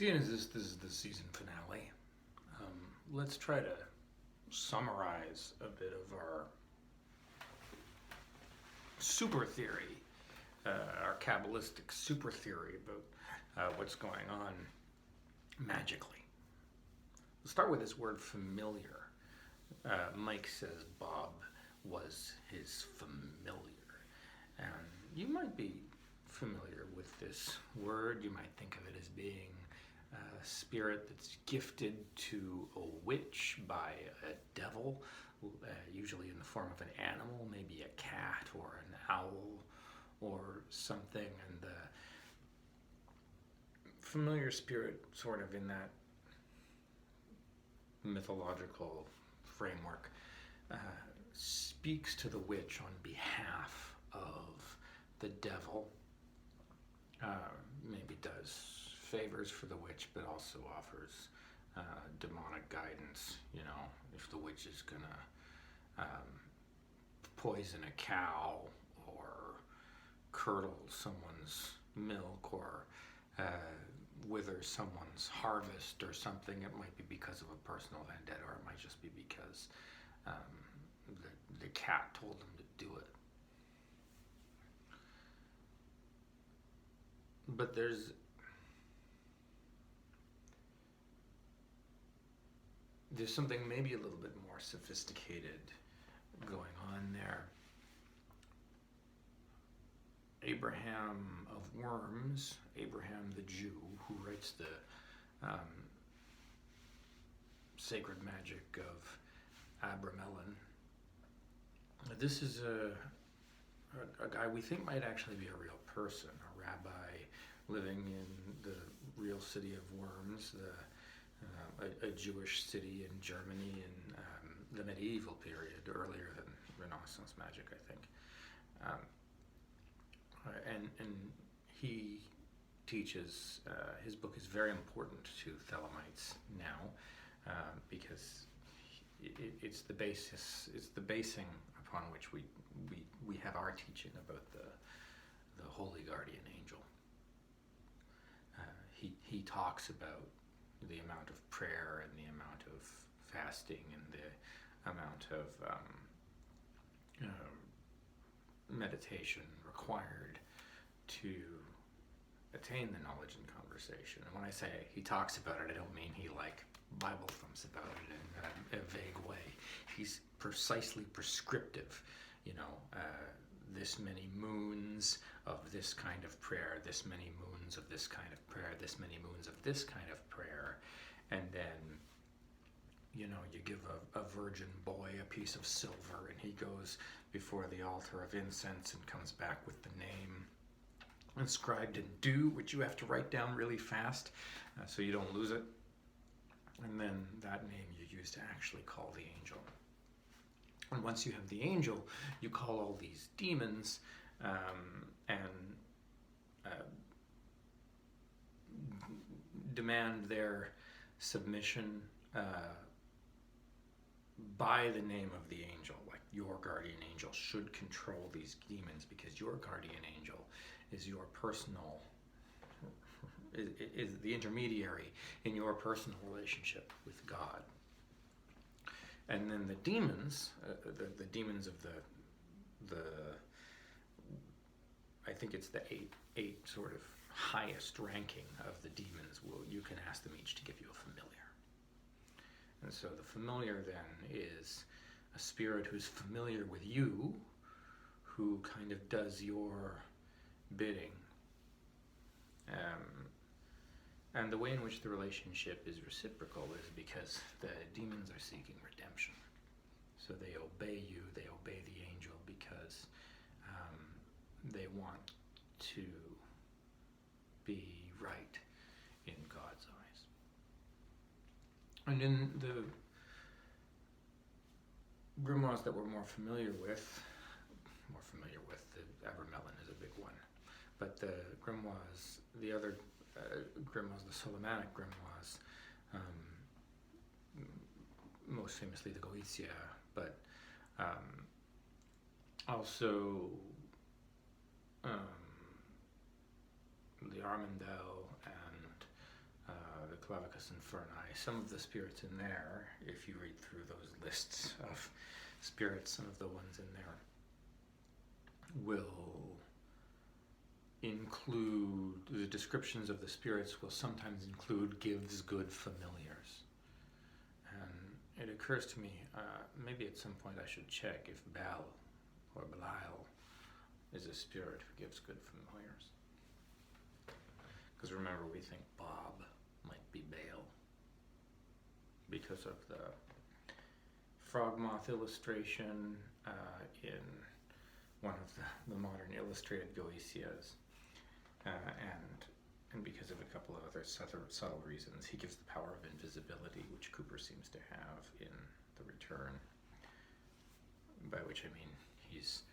Seeing as this is the season finale, let's try to summarize a bit of our super theory, our Kabbalistic super theory about what's going on magically. Let's start with this word familiar. Mike says Bob was his familiar. And you might be familiar with this word. You might think of it as being a spirit that's gifted to a witch by a devil, usually in the form of an animal, maybe a cat or an owl or something. And the familiar spirit, sort of in that mythological framework, speaks to the witch on behalf of the devil. Maybe does favors for the witch, but also offers demonic guidance. You know, if the witch is gonna poison a cow or curdle someone's milk or wither someone's harvest or something, it might be because of a personal vendetta, or it might just be because the cat told them to do it. But there's something maybe a little bit more sophisticated going on there. Abraham of Worms, Abraham the Jew, who writes the Sacred Magic of Abramelin. This is a guy we think might actually be a real person, a rabbi living in the real city of Worms, a Jewish city in Germany in the medieval period, earlier than Renaissance magic, I think. And he teaches, his book is very important to Thelemites now, because it's the basis, it's the basing upon which we have our teaching about the holy guardian angel. He talks about the amount of prayer and the amount of fasting and the amount of meditation required to attain the knowledge and conversation. And when I say he talks about it, I don't mean he Bible thumps about it in a vague way. He's precisely prescriptive. You know, this many moons of this kind of prayer, this many moons of this kind of prayer, this many moons of this kind of prayer, and then, you know, you give a virgin boy a piece of silver and he goes before the altar of incense and comes back with the name inscribed in dew, which you have to write down really fast so you don't lose it. And then that name you use to actually call the angel. And once you have the angel, you call all these demons and demand their submission by the name of the angel. Like, your guardian angel should control these demons because your guardian angel is your personal, is the intermediary in your personal relationship with God. And then the demons, the demons of the I think it's the eight sort of highest ranking of the demons. You can ask them each to give you a familiar. And so the familiar then is a spirit who's familiar with you, who kind of does your bidding. And the way in which the relationship is reciprocal is because the demons are seeking redemption. So they obey you, they obey the angel because they want to be right in God's eyes. And in the grimoires that we're more familiar with, the Abramelin is a big one, but the grimoires, the other grimoires, the Solomonic grimoires, most famously the Goetia, but also the Armandel and Clavicus Inferni, some of the spirits in there, if you read through those lists of spirits, some of the ones in there will include, the descriptions of the spirits will sometimes include gives good familiars. And it occurs to me, maybe at some point I should check if Baal or Belial is a spirit who gives good familiars. Because remember, we think Bob might be Baal because of the frog moth illustration in one of the modern illustrated Goetheas, and because of a couple of other subtle reasons. He gives the power of invisibility, which Cooper seems to have in The Return, by which I mean he's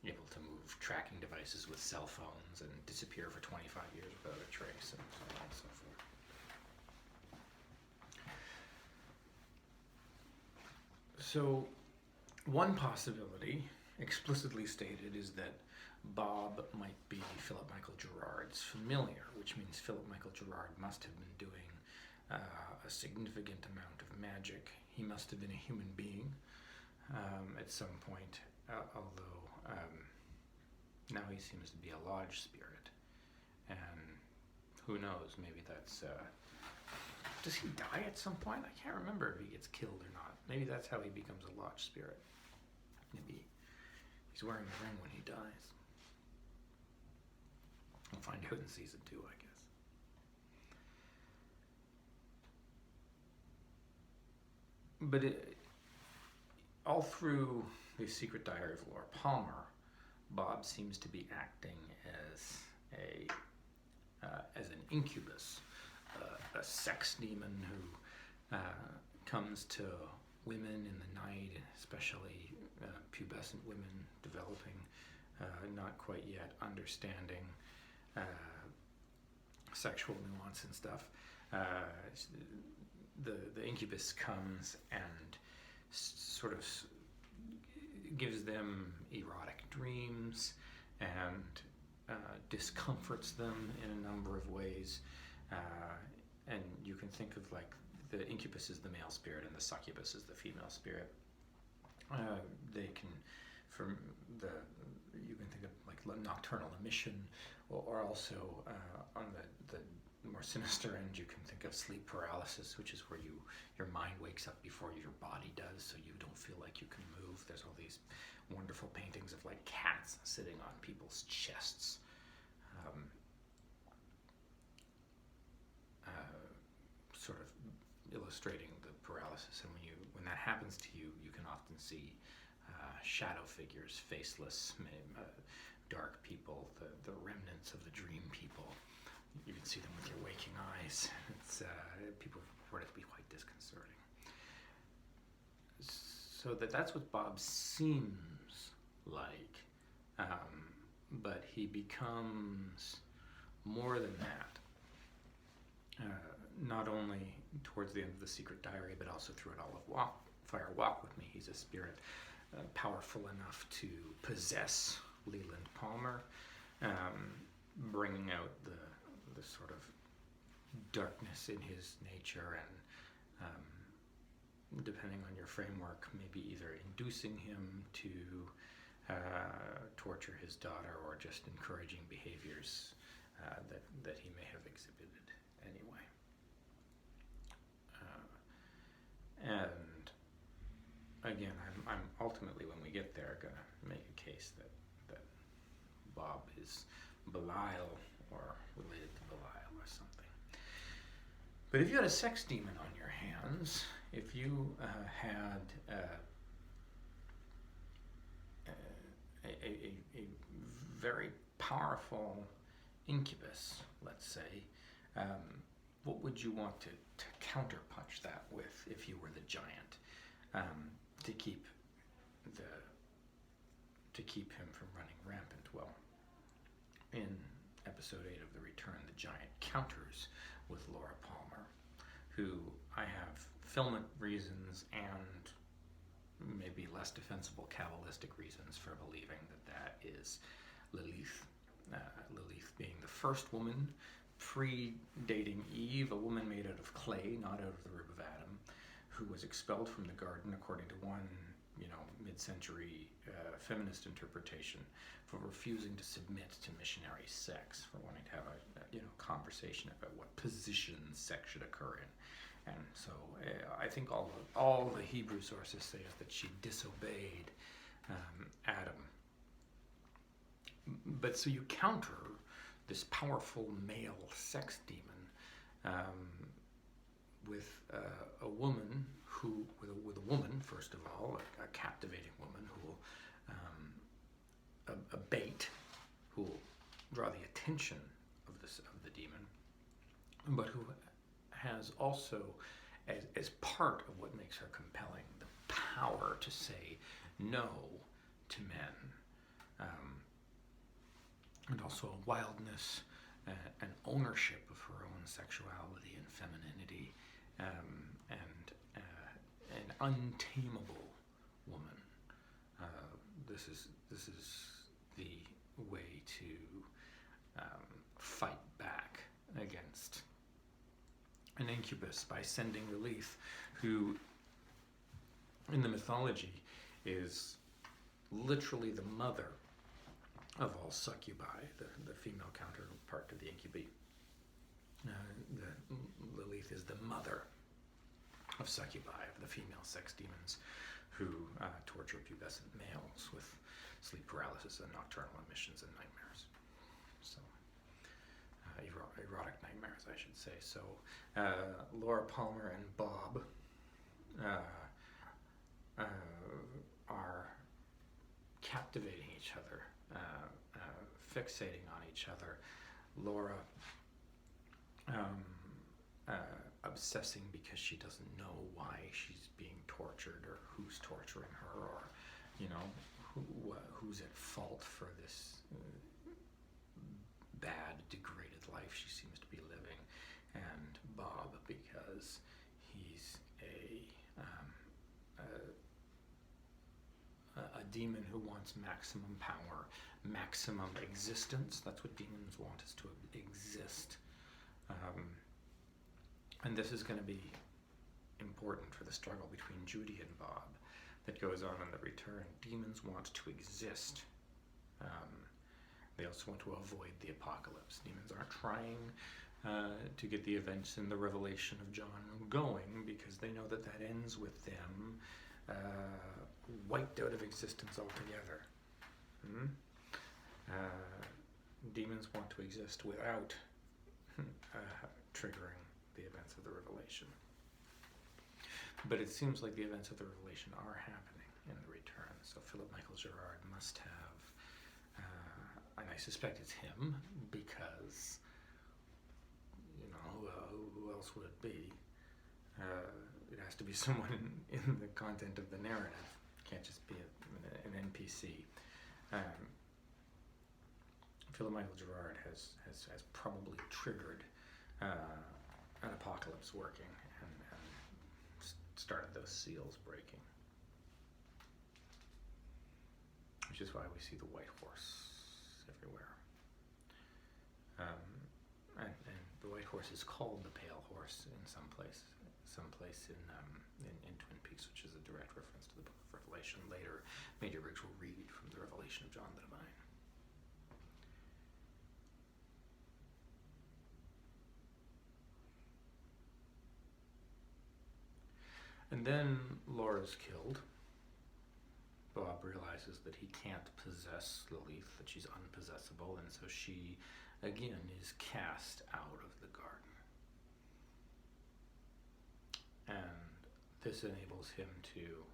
able to move tracking devices with cell phones and disappear for 25 years without a trace, and so on and so forth. So one possibility, explicitly stated, is that Bob might be Philip Michael Gerard's familiar, which means Philip Michael Gerard must have been doing a significant amount of magic. He must have been a human being at some point, although now he seems to be a lodge spirit. And who knows, maybe that's... does he die at some point? I can't remember if he gets killed or not. Maybe that's how he becomes a lodge spirit. Maybe he's wearing the ring when he dies. We'll find out in season 2, I guess. But all through The Secret Diary of Laura Palmer, Bob seems to be acting as an incubus, a sex demon who comes to women in the night, especially pubescent women developing, not quite yet understanding sexual nuance and stuff. The incubus comes and sort of gives them erotic dreams and discomforts them in a number of ways. And you can think of like the incubus is the male spirit and the succubus is the female spirit. They can, you can think of like nocturnal emission, or also on the more sinister end, you can think of sleep paralysis, which is where your mind wakes up before your body does, so you don't feel like you can move. There's all these wonderful paintings of like cats sitting on people's chests. Sort of illustrating the paralysis, and when that happens to you, you can often see shadow figures, faceless, dark people, the remnants of the dream people. You can see them with your waking eyes. It's people report it to be quite disconcerting. So that's what Bob seems like, but he becomes more than that. Not only towards the end of The Secret Diary, but also through it all of Fire Walk With Me. He's a spirit powerful enough to possess Leland Palmer, bringing out the sort of darkness in his nature, and depending on your framework, maybe either inducing him to torture his daughter or just encouraging behaviors that he may have exhibited anyway. And again, I'm ultimately, when we get there, going to make a case that Bob is Belial or related to Belial or something. But if you had a sex demon on your hands, if you had a very powerful incubus, let's say, what would you want to counterpunch that with if you were the giant, to keep him from running rampant? Well, in episode 8 of The Return, the giant counters with Laura Palmer, who I have filmic reasons and maybe less defensible Kabbalistic reasons for believing that is Lilith. Lilith being the first woman predating Eve, a woman made out of clay, not out of the rib of Adam, who was expelled from the garden, according to one, mid-century feminist interpretation, for refusing to submit to missionary sex, for wanting to have a conversation about what position sex should occur in. And so I think all the Hebrew sources say is that she disobeyed Adam. But so you counter this powerful male sex demon with a woman with a woman, first of all, a captivating woman who will a bait who will draw the attention of the demon, but who has also, as part of what makes her compelling, the power to say no to men, and also a wildness, an ownership of her own sexuality and femininity, and an untamable woman. This is the way to fight back against an incubus by sending Lilith, who in the mythology is literally the mother of all succubi, the female counterpart to the incubi. Lilith is the mother of succubi, of the female sex demons who torture pubescent males with sleep paralysis and nocturnal emissions and nightmares. So, erotic nightmares, I should say. So, Laura Palmer and Bob are captivating each other, fixating on each other. Laura obsessing because she doesn't know why she's being tortured or who's torturing her, or who's at fault for this bad, degraded life she seems to be living, and Bob because he's a demon who wants maximum power, maximum existence. That's what demons want, is to exist. And this is going to be important for the struggle between Judy and Bob that goes on in the return. Demons want to exist. They also want to avoid the apocalypse. Demons aren't trying to get the events in the Revelation of John going, because they know that ends with them wiped out of existence altogether. Demons want to exist without triggering the events of the Revelation. But it seems like the events of the Revelation are happening in the return. So Philip Michael Gerard must have, and I suspect it's him, because, who else would it be? It has to be someone in the content of the narrative. It can't just be an NPC. Philip Michael Gerard has probably triggered an apocalypse working and started those seals breaking. Which is why we see the white horse everywhere. And the white horse is called the pale horse in some place in Twin Peaks, which is a direct reference to the book of Revelation. Later, Major Briggs will read from the Revelation of John the Divine. And then Laura's killed. Bob realizes that he can't possess Lilith, that she's unpossessable, and so she, again, is cast out of the garden. And this enables him to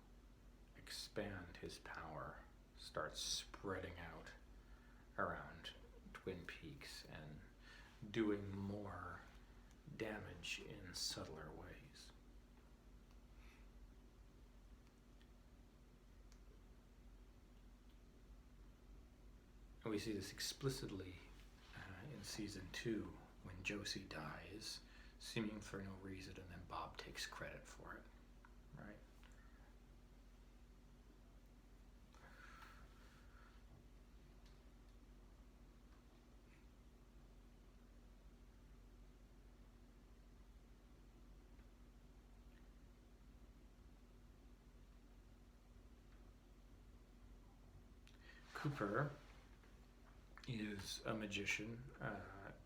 expand his power, start spreading out around Twin Peaks and doing more damage in subtler ways. And we see this explicitly in season 2 when Josie dies, seeming for no reason, and then Bob takes credit for it, right? Cooper is a magician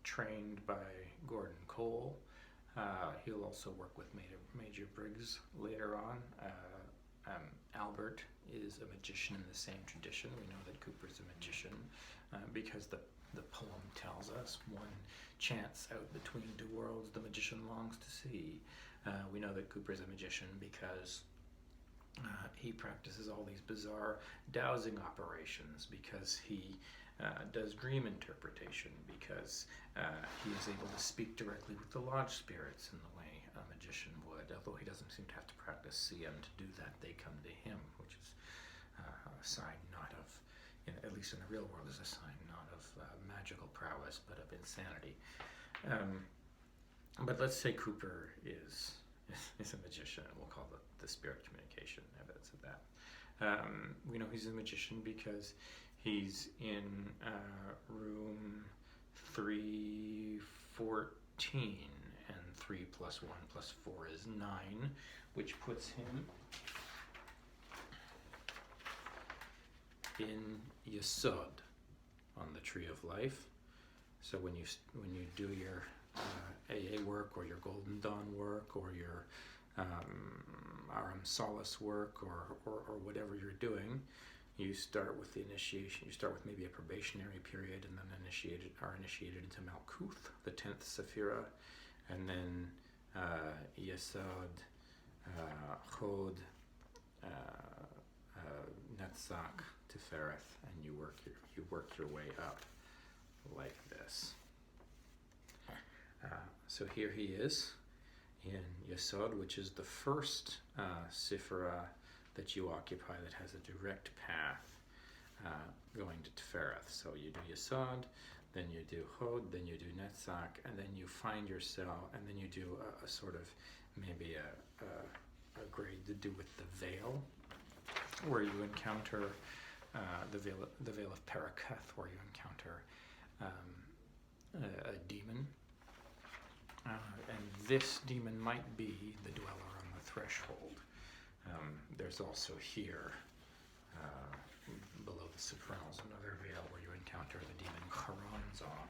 trained by Gordon Cole. He'll also work with Major Briggs later on. Albert is a magician in the same tradition. We know that Cooper's a magician because the poem tells us, one chance out between two worlds the magician longs to see. We know that Cooper's a magician because he practices all these bizarre dowsing operations, because he does dream interpretation, because he is able to speak directly with the lodge spirits in the way a magician would, although he doesn't seem to have to practice CM to do that. They come to him, which is a sign not of, at least in the real world, is a sign not of magical prowess, but of insanity. But let's say Cooper is a magician, and we'll call the spirit communication evidence of that. We know he's a magician because he's in room 314, and 3 plus 1 plus 4 is 9, which puts him in Yesod on the Tree of Life. So when you do your AA work, or your Golden Dawn work, or your Aram Solace work, or whatever you're doing, you start with the initiation. You start with maybe a probationary period, and then are initiated into Malkuth, the 10th Sephira, and then Yesod, Chod, Netzach, Tifereth, and you work your way up like this. So here he is in Yesod, which is the first Sephira that you occupy that has a direct path going to Tifereth. So you do Yesod, then you do Chod, then you do Netzach, and then you find yourself, and then you do a sort of maybe a grade to do with the veil, where you encounter the veil of Paraketh, where you encounter a demon. And this demon might be the dweller on the threshold. There's also here, below the supernals, another veil where you encounter the demon Charonzon.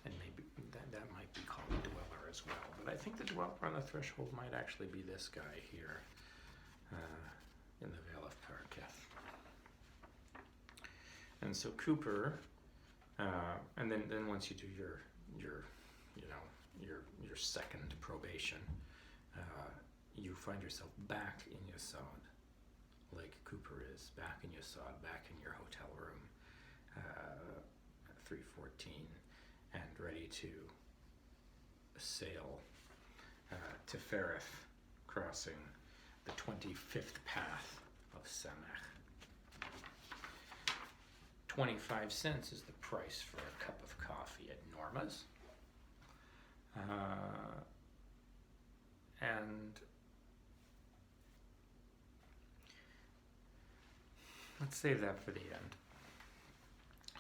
And maybe that might be called the dweller as well. But I think the dweller on the threshold might actually be this guy here, in the veil of Paraketh. And so Cooper, and then once you do your second probation, you find yourself back in Yesod, like Cooper is back in Yesod, back in your hotel room, 314, and ready to sail to Fereth, crossing the 25th path of Samech. 25 cents is the price for a cup of coffee at Norma's. And let's save that for the end.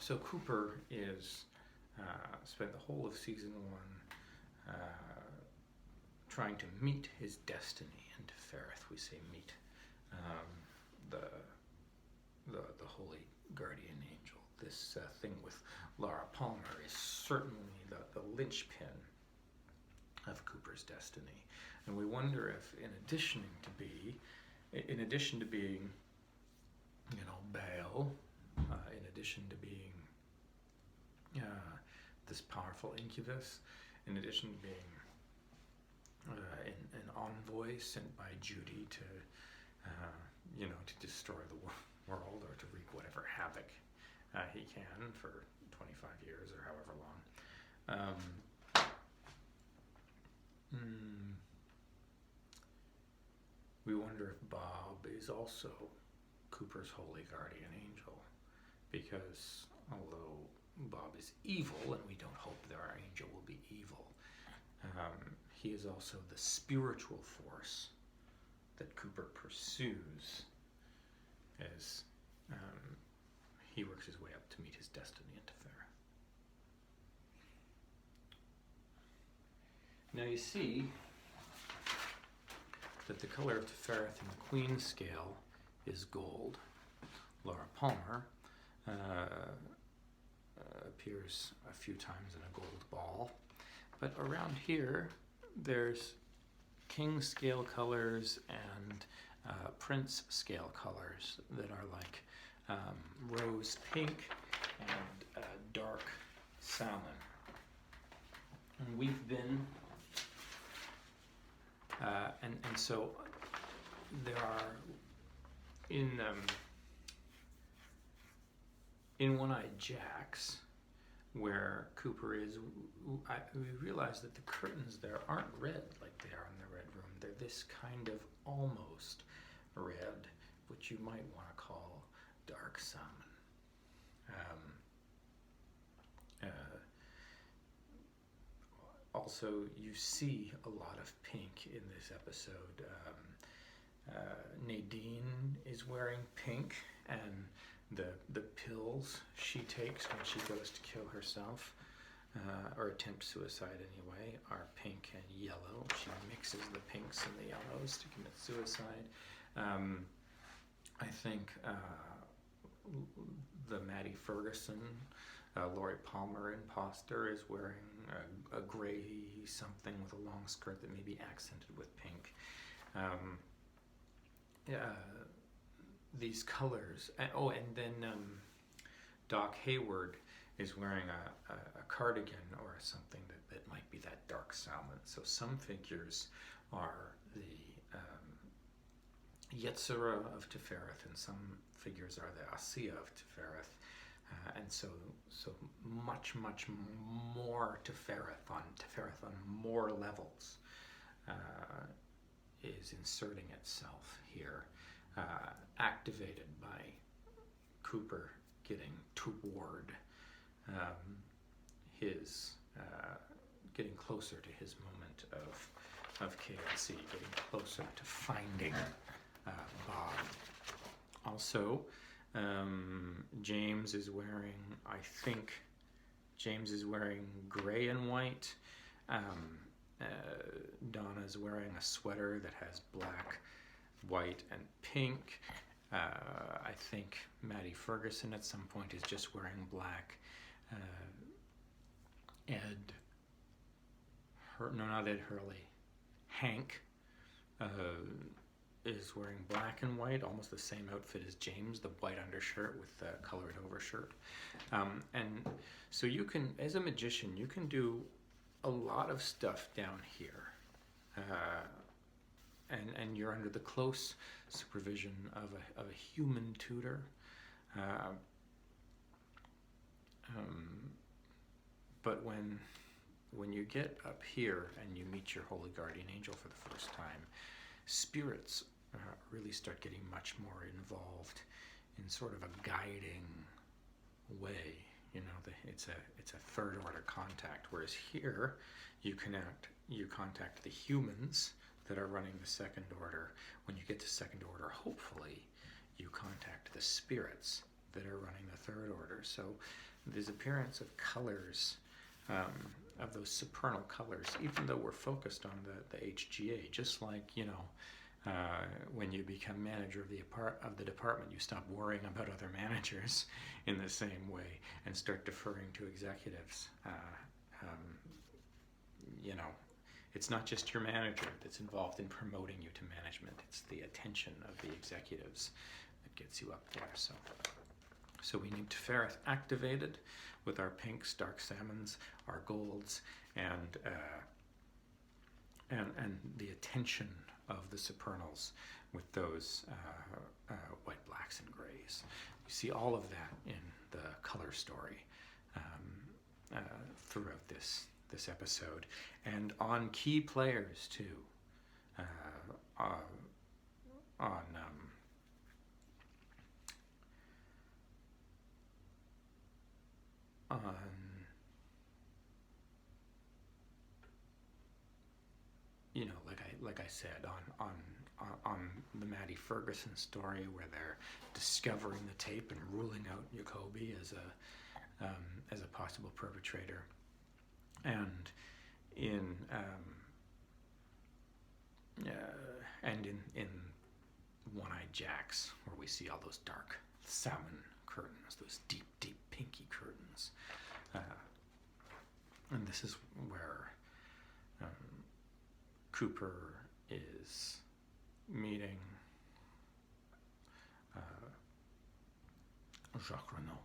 So Cooper is spent the whole of season 1 trying to meet his destiny in Tifereth. We say meet the holy guardian angel. This thing with Laura Palmer is certainly the linchpin of Cooper's destiny. And we wonder if, in addition to being, Baal, in addition to being this powerful incubus, in addition to being an envoy sent by Judy to destroy the world, or to wreak whatever havoc he can for 25 years or however long. We wonder if Bob is also Cooper's holy guardian angel, because although Bob is evil, and we don't hope that our angel will be evil, he is also the spiritual force that Cooper pursues as he works his way up to meet his destiny in Tifereth. Now you see that the color of Tifereth in the Queen's scale is gold. Laura Palmer appears a few times in a gold ball. But around here, there's king scale colors and prince scale colors that are like rose pink and dark salmon. And we've been, and so there are in One-Eyed Jacks, where Cooper is, we realize that the curtains there aren't red like they are in the Red Room. They're this kind of almost red, which you might want to call dark salmon. Also, you see a lot of pink in this episode. Nadine is wearing pink, and the pills she takes when she goes to kill herself, or attempt suicide anyway, are pink and yellow. She mixes the pinks and the yellows to commit suicide. I think the Maddie Ferguson, Laurie Palmer imposter is wearing a gray something with a long skirt that may be accented with pink. These colors. And then Doc Hayward is wearing a cardigan or something that might be that dark salmon. So some figures are the Yetzirah of Tefereth, and some figures are the Asiya of Tefereth. And so much more Tefereth on more levels is inserting itself here, activated by Cooper getting toward his getting closer to his moment of KLC, getting closer to finding Bob. Also, James is wearing, I think, gray and white. Donna's wearing a sweater that has black, white, and pink. I think Maddie Ferguson at some point is just wearing black. Not Ed Hurley. Hank is wearing black and white, almost the same outfit as James, the white undershirt with the colored overshirt. And so you can, as a magician, you can do a lot of stuff down here. And you're under the close supervision of a human tutor. But when you get up here and you meet your holy guardian angel for the first time, spirits really start getting much more involved in sort of a guiding way. You know, it's a third order contact. Whereas here, you contact the humans that are running the second order. When you get to second order, hopefully, you contact the spirits that are running the third order. So this appearance of colors, of those supernal colors, even though we're focused on the HGA, just like, you know, when you become manager of the department, you stop worrying about other managers in the same way and start deferring to executives. You know, it's not just your manager that's involved in promoting you to management. It's the attention of the executives that gets you up there. So we need Tefereth activated with our pinks, dark salmons, our golds, and the attention of the supernals with those white, blacks, and grays. You see all of that in the color story throughout this episode, and on key players too. You know, like I said, on the Maddie Ferguson story, where they're discovering the tape and ruling out Jacoby as a possible perpetrator, and in One-Eyed Jacks, where we see all those dark salmon curtains, those deep, deep pinky curtains. And this is where Cooper is meeting Jacques Renaud.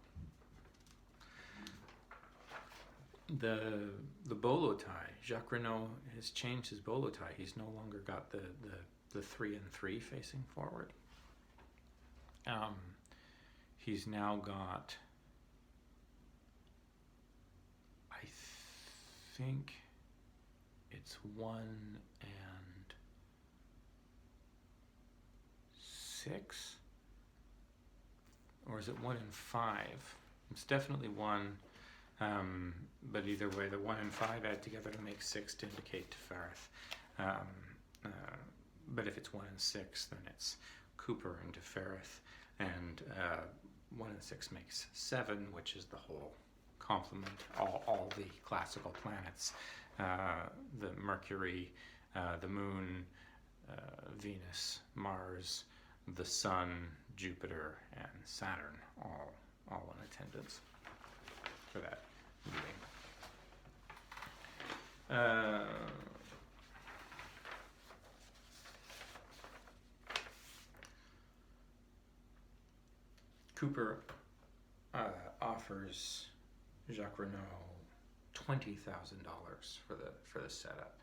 The bolo tie, Jacques Renaud has changed his bolo tie. He's no longer got the 3 and 3 facing forward. He's now got, I think it's 1 and 6, or is it 1 and 5? It's definitely 1, but either way, the 1 and 5 add together to make 6 to indicate Tefereth. But if it's 1 and 6, then it's Cooper and Tefereth, and 1 and 6 makes 7, which is the whole complement, all the classical planets, the Mercury, the Moon, Venus, Mars, the Sun, Jupiter, and Saturn, all in attendance for that meeting. Cooper offers Jacques Renaud $20,000 for the setup.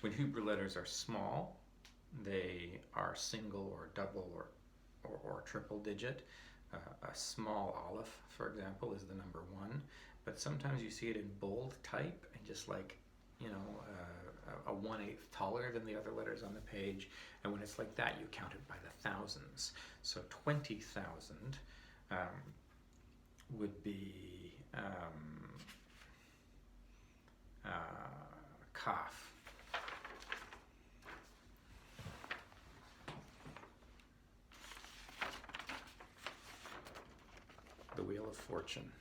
When Hebrew letters are small, they are single or double or triple digit. A small aleph, for example, is the number 1, but sometimes you see it in bold type and just like, a 1/8 taller than the other letters on the page, and when it's like that, you count it by the thousands. So 20,000 would be kaf. The Wheel of Fortune.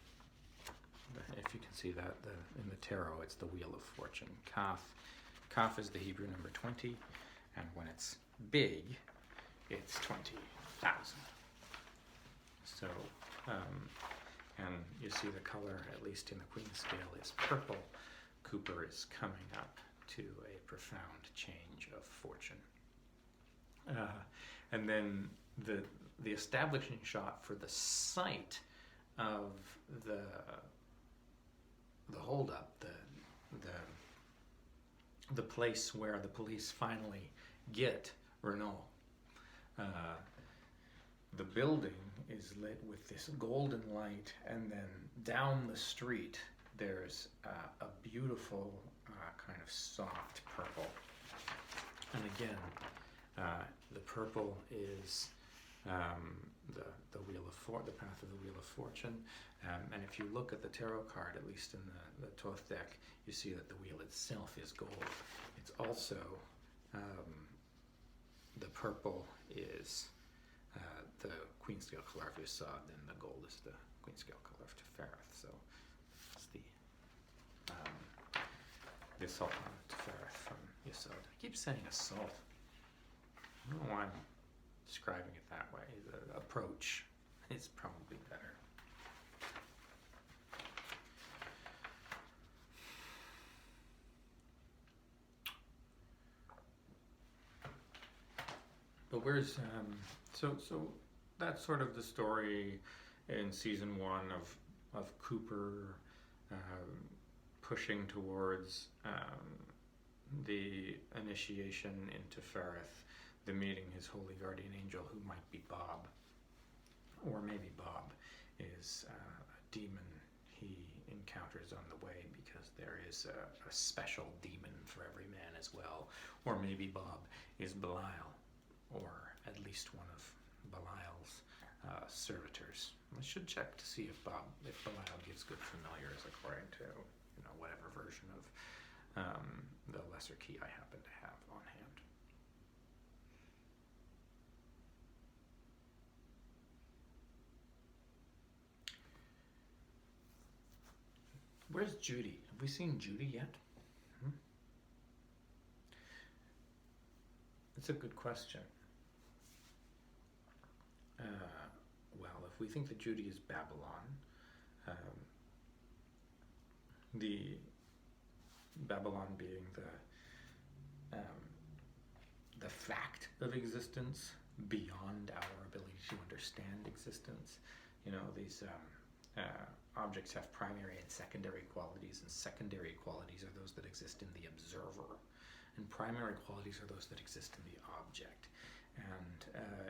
If you can see that in the tarot, it's the Wheel of Fortune. Kaf is the Hebrew number 20, and when it's big, it's 20,000. So, and you see the color, at least in the Queen scale, is purple. Cooper is coming up to a profound change of fortune. And then the establishing shot for the site of the holdup, the place where the police finally get Renaud. The building is lit with this golden light, and then down the street there's a beautiful kind of soft purple. And again, the purple is the path of the Wheel of Fortune. And if you look at the tarot card, at least in the Thoth deck, you see that the wheel itself is gold. It's also, the purple is the Queen scale color of Yesod, and the gold is the Queen scale color of Tefereth. So it's the Sultan of Tefereth from Yesod. I keep saying assault. I don't know why I'm describing it that way. The approach is probably better. But where's so that's sort of the story in season 1 of Cooper pushing towards the initiation into Ferrith, the meeting his holy guardian angel, who might be Bob, or maybe Bob is a demon he encounters on the way, because there is a special demon for every man as well. Or maybe Bob is Belial, or at least one of Belial's servitors. I should check to see if Belial gives good familiars according to whatever version of the lesser key I happen to have on hand. Where's Judy? Have we seen Judy yet? It's a good question. well, if we think that Judy is Babylon, the Babylon being the fact of existence beyond our ability to understand existence. These objects have primary and secondary qualities, and secondary qualities are those that exist in the observer, and primary qualities are those that exist in the object. And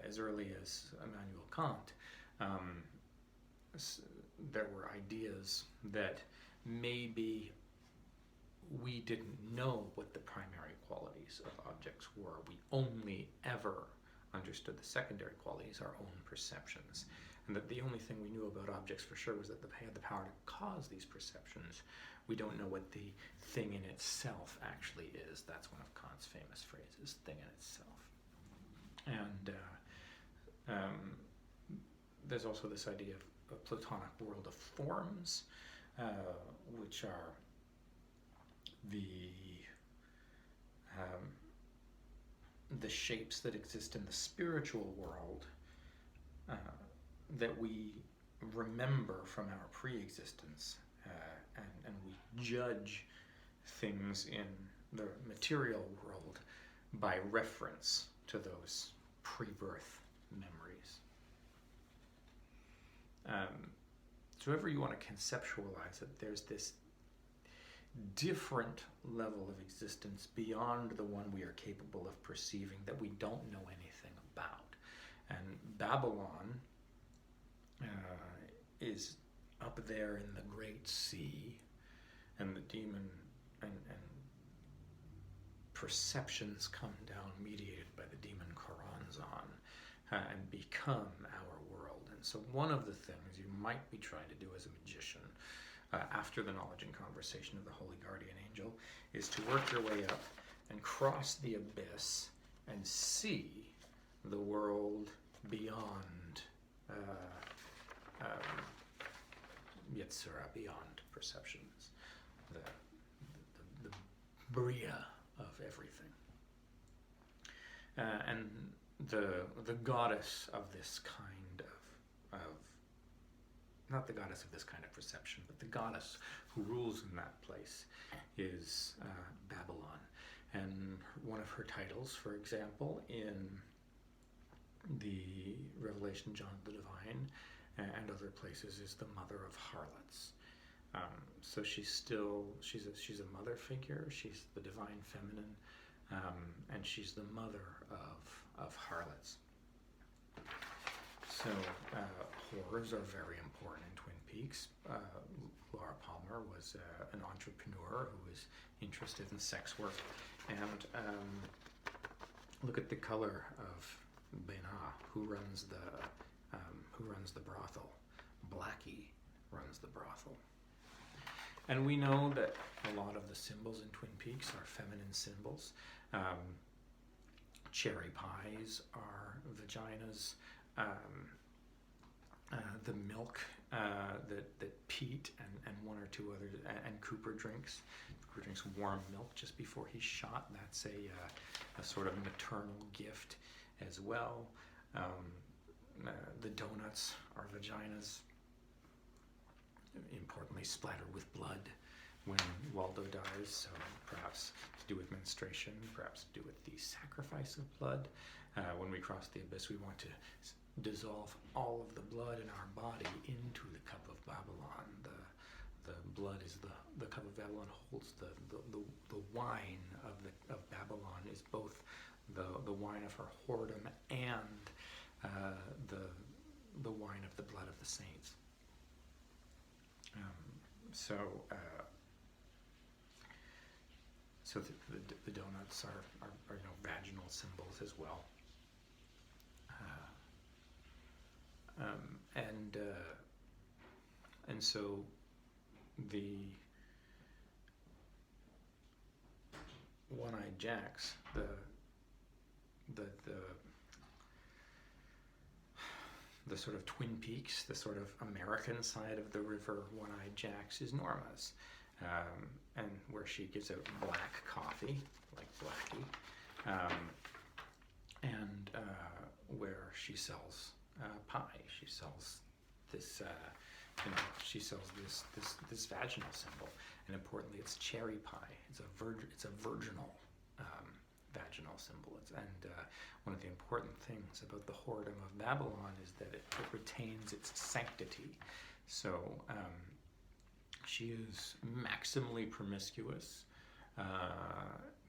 as early as Immanuel Kant, there were ideas that maybe we didn't know what the primary qualities of objects were. We only ever understood the secondary qualities, our own perceptions, and that the only thing we knew about objects for sure was that they had the power to cause these perceptions. We don't know what the thing in itself actually is. That's one of Kant's famous phrases, thing in itself. And there's also this idea of a Platonic world of forms, which are the shapes that exist in the spiritual world that we remember from our pre-existence, and we judge things in the material world by reference to those pre-birth memories. So however you want to conceptualize it, there's this different level of existence beyond the one we are capable of perceiving that we don't know anything about. And Babylon is up there in the great sea, and the demon and perceptions come down mediated by the demon Choronzon and become our world. And so one of the things you might be trying to do as a magician after the knowledge and conversation of the Holy Guardian Angel is to work your way up and cross the abyss and see the world beyond Yetzirah, beyond perceptions, the bria of everything. And the goddess of this kind of not the goddess of this kind of perception, but the goddess who rules in that place is Babylon. And one of her titles, for example, in the Revelation John the Divine and other places, is the mother of harlots. So she's a mother figure. She's the divine feminine, and she's the mother of harlots. So horrors are very important in Twin Peaks. Laura Palmer was an entrepreneur who was interested in sex work, and look at the color of Bena, who runs the brothel. Blackie runs the brothel. And we know that a lot of the symbols in Twin Peaks are feminine symbols. Cherry pies are vaginas. The milk that Pete and one or two others, and Cooper drinks. Cooper drinks warm milk just before he's shot. That's a sort of maternal gift as well. The donuts are vaginas, importantly splattered with blood when Waldo dies, so perhaps to do with menstruation, perhaps to do with the sacrifice of blood. When we cross the abyss, we want to dissolve all of the blood in our body into the cup of Babylon. The blood is the cup of Babylon holds the wine of Babylon is both the wine of her whoredom and the wine of the blood of the saints. So the donuts are vaginal symbols as well. And so the one-eyed jacks, the sort of Twin Peaks, the sort of American side of the river, one-eyed jacks is Norma's, and where she gives out black coffee, like Blackie, and where she sells pie. She sells this, she sells this vaginal symbol, and importantly, it's cherry pie. It's a virginal vaginal symbol. One of the important things about the whoredom of Babylon is that it retains its sanctity. So she is maximally promiscuous,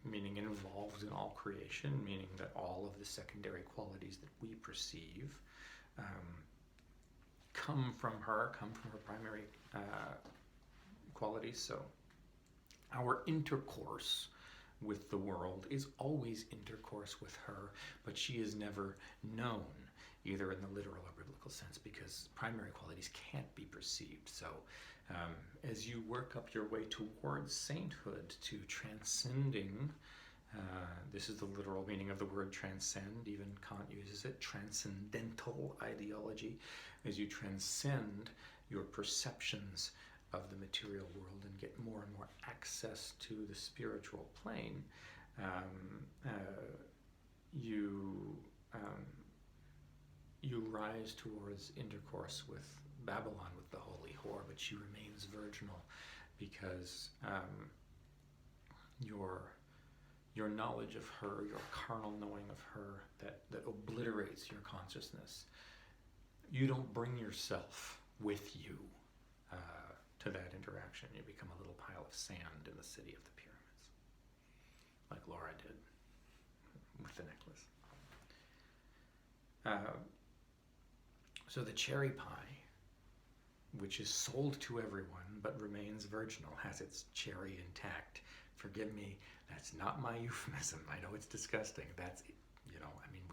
meaning involved in all creation, meaning that all of the secondary qualities that we perceive come from her primary qualities. So our intercourse with the world is always intercourse with her, but she is never known, either in the literal or biblical sense, because primary qualities can't be perceived. So as you work up your way towards sainthood, to transcending, this is the literal meaning of the word transcend, even Kant uses it, transcendental ideology, as you transcend your perceptions of the material world and get more and more access to the spiritual plane, you rise towards intercourse with Babylon, with the holy whore, but she remains virginal, because your knowledge of her, your carnal knowing of her, that obliterates your consciousness. You don't bring yourself with you to that interaction. You become a little pile of sand in the city of the pyramids, like Laura did with the necklace. So the cherry pie, which is sold to everyone but remains virginal, has its cherry intact. Forgive me, that's not my euphemism. I know it's disgusting. That's, we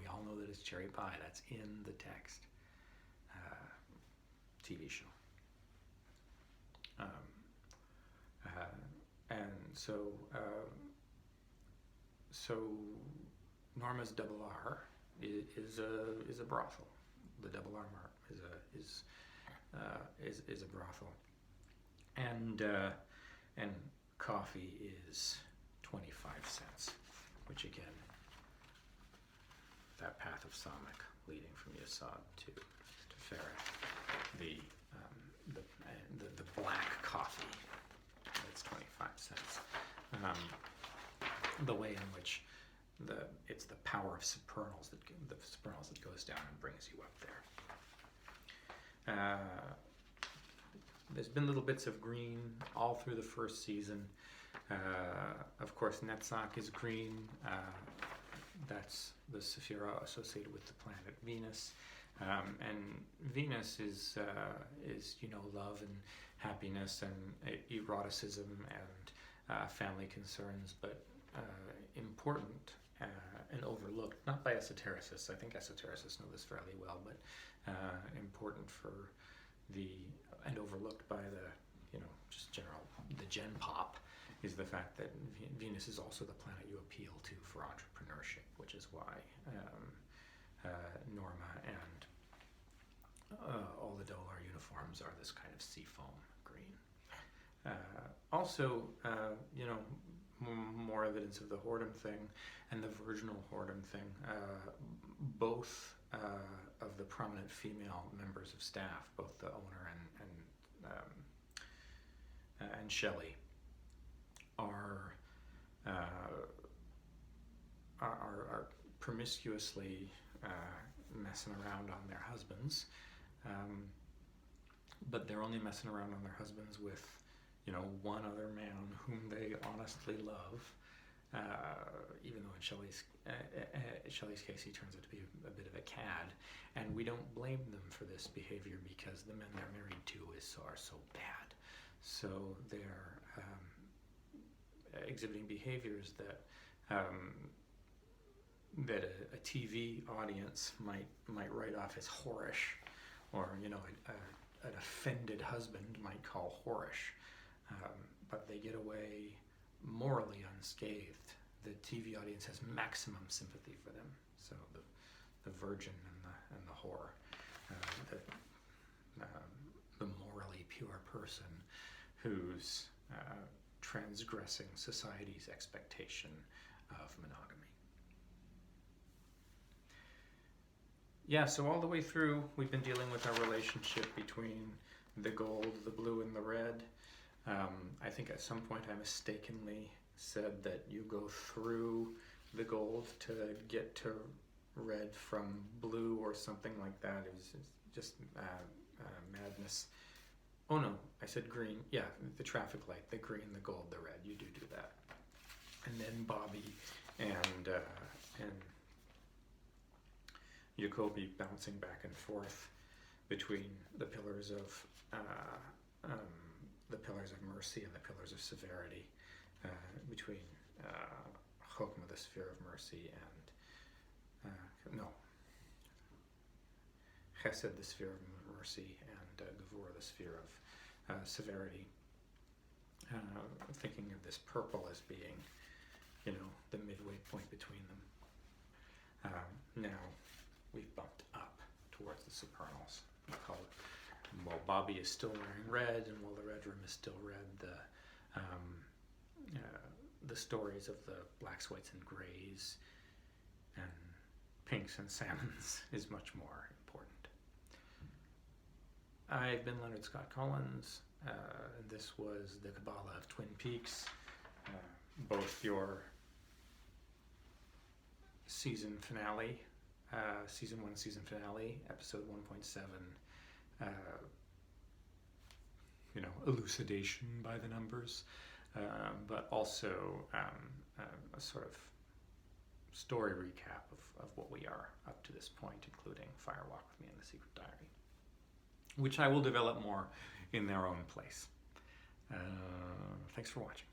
all know that it's cherry pie. That's in the text. TV show. And so Norma's Double R is a brothel. The Double R Mart is a brothel, and coffee is 25 cents, which again, that path of Samak leading from Yesod to Ferret, the black coffee, it's 25 cents. The way in which it's the power of supernals that goes down and brings you up there. There's been little bits of green all through the first season. Of course, Netzach is green. That's the Sephirah associated with the planet Venus. And Venus is love and happiness and eroticism and family concerns, but important and overlooked, not by esotericists. I think esotericists know this fairly well, but important for and overlooked by just the gen pop, is the fact that Venus is also the planet you appeal to for entrepreneurship, which is why Norma and all the Dolar uniforms are this kind of seafoam green. Also, more evidence of the whoredom thing and the virginal whoredom thing. Both of the prominent female members of staff, both the owner and Shelley, are promiscuously messing around on their husbands, but they're only messing around on their husbands with one other man whom they honestly love, even though in Shelley's case he turns out to be a bit of a cad, and we don't blame them for this behavior because the men they're married to are so bad. So they're exhibiting behaviors that a TV audience might write off as whorish, or an offended husband might call whorish, but they get away morally unscathed. The TV audience has maximum sympathy for them. So the virgin and the whore, the morally pure person who's transgressing society's expectation of monogamy. Yeah, so all the way through, we've been dealing with our relationship between the gold, the blue, and the red. I think at some point I mistakenly said that you go through the gold to get to red from blue or something like that. It was just madness. Oh no, I said green. Yeah, the traffic light, the green, the gold, the red. You do that. And then Bobby and Jacoby bouncing back and forth between the pillars of mercy and the pillars of severity, between Chokmah, the sphere of mercy, and Chesed, the sphere of mercy, and Gevurah, the sphere of severity. Thinking of this purple as being, the midway point between them. Now we've bumped up towards the supernals. While Bobby is still wearing red, and while the red room is still red, the stories of the blacks, whites, and grays, and pinks and salmons is much more important. I've been Leonard Scott Collins. This was the Qabalah of Twin Peaks. Both your season finale, season 1 season finale, episode 1.7, elucidation by the numbers, but also a sort of story recap of what we are up to this point, including Fire Walk with Me and The Secret Diary, which I will develop more in their own place. Thanks for watching.